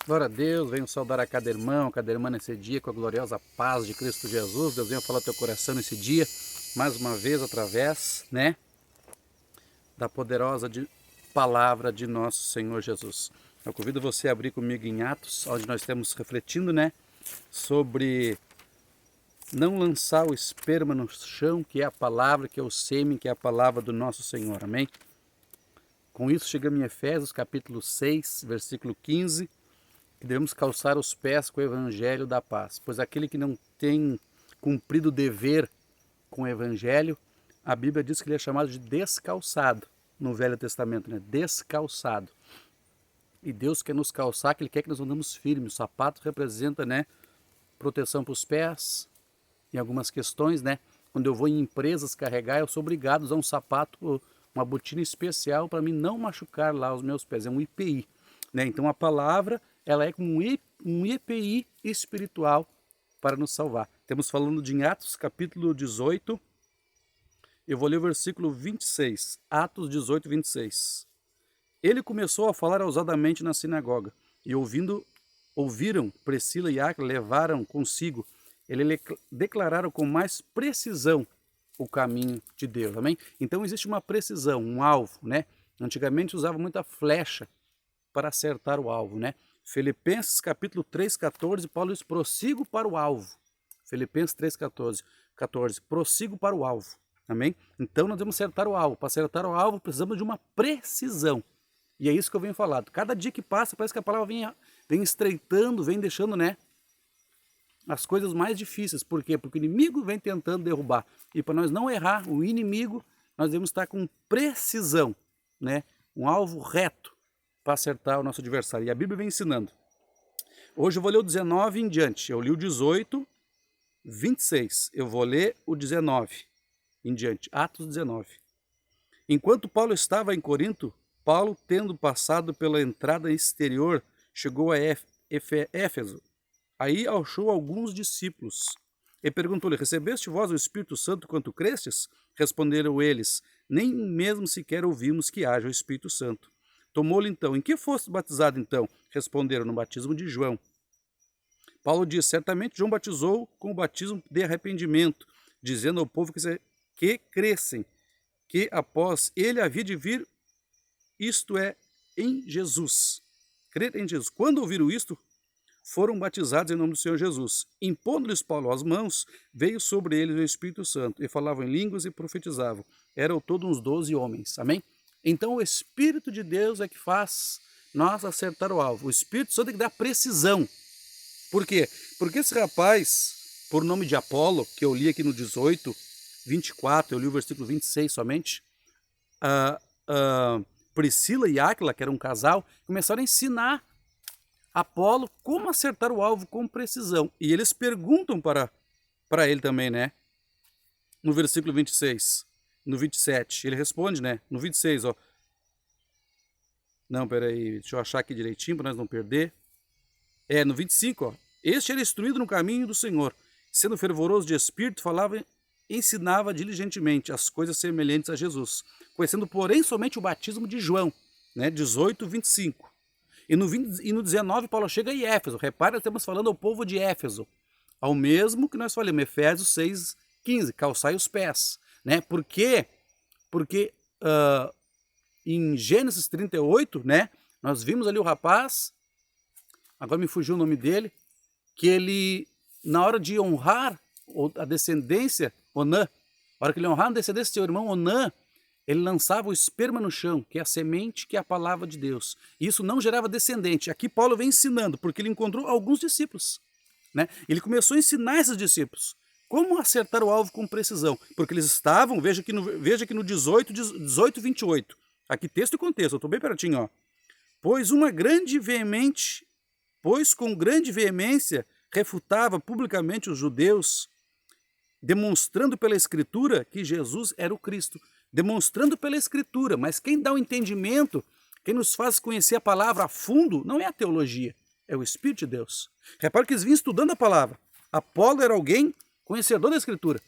Glória a Deus, venho saudar a cada irmão, cada irmã nesse dia com a gloriosa paz de Cristo Jesus. Deus venha falar ao teu coração nesse dia, mais uma vez através, da poderosa palavra de nosso Senhor Jesus. Eu convido você a abrir comigo em Atos, onde nós estamos refletindo, sobre não lançar o esperma no chão, que é a palavra, que é o sêmen, que é a palavra do nosso Senhor. Amém? Com isso chegamos em Efésios capítulo 6, versículo 15, que devemos calçar os pés com o evangelho da paz, pois aquele que não tem cumprido o dever com o evangelho, a Bíblia diz que ele é chamado de descalçado no Velho Testamento, descalçado. E Deus quer nos calçar, que ele quer que nós andemos firmes. O sapato representa, proteção para os pés, em algumas questões, quando eu vou em empresas carregar, eu sou obrigado a usar um sapato, uma botina especial para mim não machucar lá os meus pés, é um IPI, Então a palavra, ela é como um EPI espiritual para nos salvar. Estamos falando de Atos capítulo 18, eu vou ler o versículo 26, Atos 18, 26. Ele começou a falar ousadamente na sinagoga, e ouviram Priscila e Áquila, levaram consigo, ele declararam com mais precisão o caminho de Deus, amém? Então existe uma precisão, um alvo, Antigamente usava muita flecha para acertar o alvo, Filipenses capítulo 3, 14, Paulo diz, prossigo para o alvo. Filipenses 3, 14, prossigo para o alvo, amém? Então nós devemos acertar o alvo. Para acertar o alvo precisamos de uma precisão. E é isso que eu venho falando. Cada dia que passa parece que a palavra vem estreitando, vem deixando, as coisas mais difíceis. Por quê? Porque o inimigo vem tentando derrubar. E para nós não errar o inimigo, nós devemos estar com precisão, um alvo reto para acertar o nosso adversário. E a Bíblia vem ensinando. Hoje eu vou ler o 19 em diante. Eu li o 18, 26. Eu vou ler o 19 em diante. Atos 19. Enquanto Paulo estava em Corinto, Paulo, tendo passado pela entrada exterior, chegou a Éfeso. Aí achou alguns discípulos e perguntou-lhe, recebeste vós o Espírito Santo quanto crestes? Responderam eles, nem mesmo sequer ouvimos que haja o Espírito Santo. Tomou-lhe então, em que foste batizado então? Responderam, no batismo de João. Paulo disse, certamente João batizou com o batismo de arrependimento, dizendo ao povo que crescem, que após ele havia de vir, isto é, em Jesus. Crer em Jesus. Quando ouviram isto, foram batizados em nome do Senhor Jesus. Impondo-lhes Paulo as mãos, veio sobre eles o Espírito Santo, e falavam em línguas e profetizavam. Eram todos uns 12 homens. Amém? Então o Espírito de Deus é que faz nós acertar o alvo. O Espírito Santo é que dá precisão. Por quê? Porque esse rapaz, por nome de Apolo, que eu li aqui no 18, 24, eu li o versículo 26 somente, Priscila e Áquila, que era um casal, começaram a ensinar Apolo como acertar o alvo com precisão. E eles perguntam para ele também, no versículo 26, no 27, ele responde, no 26, não, peraí, deixa eu achar aqui direitinho para nós não perder. No 25, este era instruído no caminho do Senhor, sendo fervoroso de espírito, falava, ensinava diligentemente as coisas semelhantes a Jesus, conhecendo, porém, somente o batismo de João, 18, 25. E no 19, Paulo chega em Éfeso. Repara, estamos falando ao povo de Éfeso, ao mesmo que nós falamos, Efésios 6, 15, calçai os pés. Por quê? Porque em Gênesis 38, nós vimos ali o rapaz, agora me fugiu o nome dele, que ele, na hora de honrar a descendência, Onã, na hora que ele honrar a descendência do seu irmão Onã, ele lançava o esperma no chão, que é a semente, que é a palavra de Deus. E isso não gerava descendente. Aqui Paulo vem ensinando, porque ele encontrou alguns discípulos. Ele começou a ensinar esses discípulos como acertar o alvo com precisão. Porque eles estavam, veja aqui no 18, 28. Aqui texto e contexto, eu estou bem pertinho. Pois com grande veemência refutava publicamente os judeus, demonstrando pela Escritura que Jesus era o Cristo. Demonstrando pela Escritura, mas quem dá o entendimento, quem nos faz conhecer a palavra a fundo, não é a teologia, é o Espírito de Deus. Repare que eles vinham estudando a palavra. Apolo era alguém conhecedor da Escritura,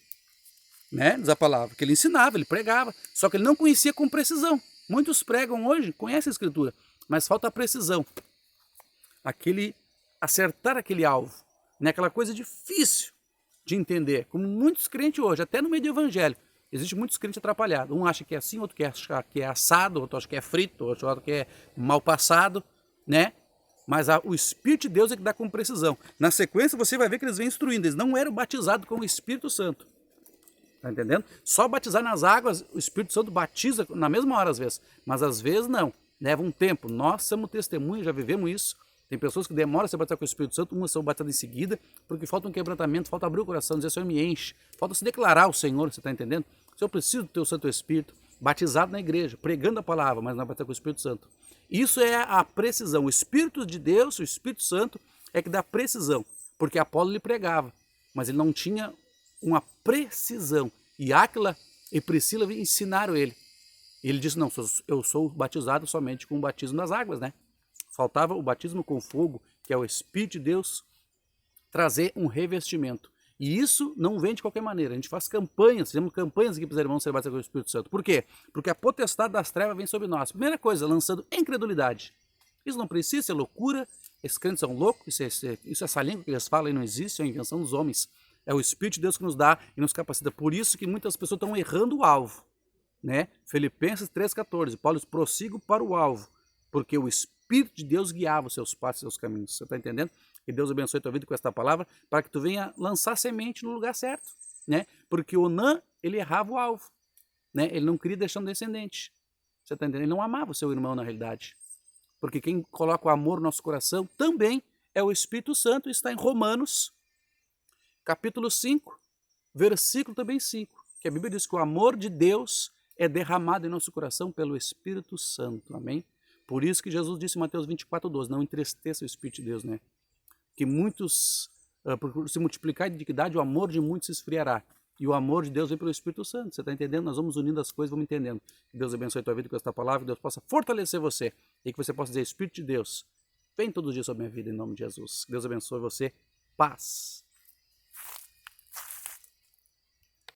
diz a palavra, que ele ensinava, ele pregava, só que ele não conhecia com precisão. Muitos pregam hoje, conhecem a Escritura, mas falta a precisão. acertar aquele alvo, né? Aquela coisa difícil de entender, como muitos crentes hoje, até no meio do evangelho, existe muitos crentes atrapalhados. Um acha que é assim, outro acha que é assado, outro acha que é frito, outro acha que é mal passado, né? Mas o Espírito de Deus é que dá com precisão. Na sequência você vai ver que eles vêm instruindo, eles não eram batizados com o Espírito Santo. Tá entendendo? Só batizar nas águas, o Espírito Santo batiza na mesma hora às vezes, mas às vezes não, leva um tempo. Nós somos testemunhas, já vivemos isso. Tem pessoas que demoram a se batizar com o Espírito Santo, umas são batizadas em seguida, porque falta um quebrantamento, falta abrir o coração, dizer, Senhor, me enche, falta se declarar ao Senhor, você está entendendo? Se eu preciso do teu Santo Espírito, batizado na igreja, pregando a palavra, mas não batizado com o Espírito Santo. Isso é a precisão. O Espírito de Deus, o Espírito Santo, é que dá precisão, porque Apolo lhe pregava, mas ele não tinha uma precisão. E Áquila e Priscila ensinaram ele. Ele disse, não, eu sou batizado somente com o batismo das águas, né? Faltava o batismo com fogo, que é o Espírito de Deus, trazer um revestimento. E isso não vem de qualquer maneira. A gente faz campanhas, fizemos campanhas aqui para os irmãos serem batizados com o Espírito Santo. Por quê? Porque a potestade das trevas vem sobre nós. Primeira coisa, lançando incredulidade. Isso não precisa, isso é loucura, esses crentes são loucos, essa língua que eles falam e não existe, é uma invenção dos homens. É o Espírito de Deus que nos dá e nos capacita. Por isso que muitas pessoas estão errando o alvo, né? Filipenses 3,14, Paulo diz, prossigo para o alvo, porque o Espírito de Deus guiava os seus passos e seus caminhos. Você está entendendo? Que Deus abençoe a tua vida com esta palavra, para que tu venha lançar semente no lugar certo, né? Porque Onã, ele errava o alvo, né? Ele não queria deixar um descendente. Você está entendendo? Ele não amava o seu irmão na realidade. Porque quem coloca o amor no nosso coração também é o Espírito Santo. Está em Romanos, capítulo 5, versículo também 5, que a Bíblia diz que o amor de Deus é derramado em nosso coração pelo Espírito Santo, amém? Por isso que Jesus disse em Mateus 24:12, não entristeça o Espírito de Deus, né? Que muitos, por se multiplicar a iniquidade, o amor de muitos se esfriará. E o amor de Deus vem pelo Espírito Santo, você está entendendo? Nós vamos unindo as coisas, vamos entendendo. Que Deus abençoe a tua vida com esta palavra, que Deus possa fortalecer você e que você possa dizer, Espírito de Deus, vem todos os dias sobre a minha vida em nome de Jesus. Que Deus abençoe você, paz.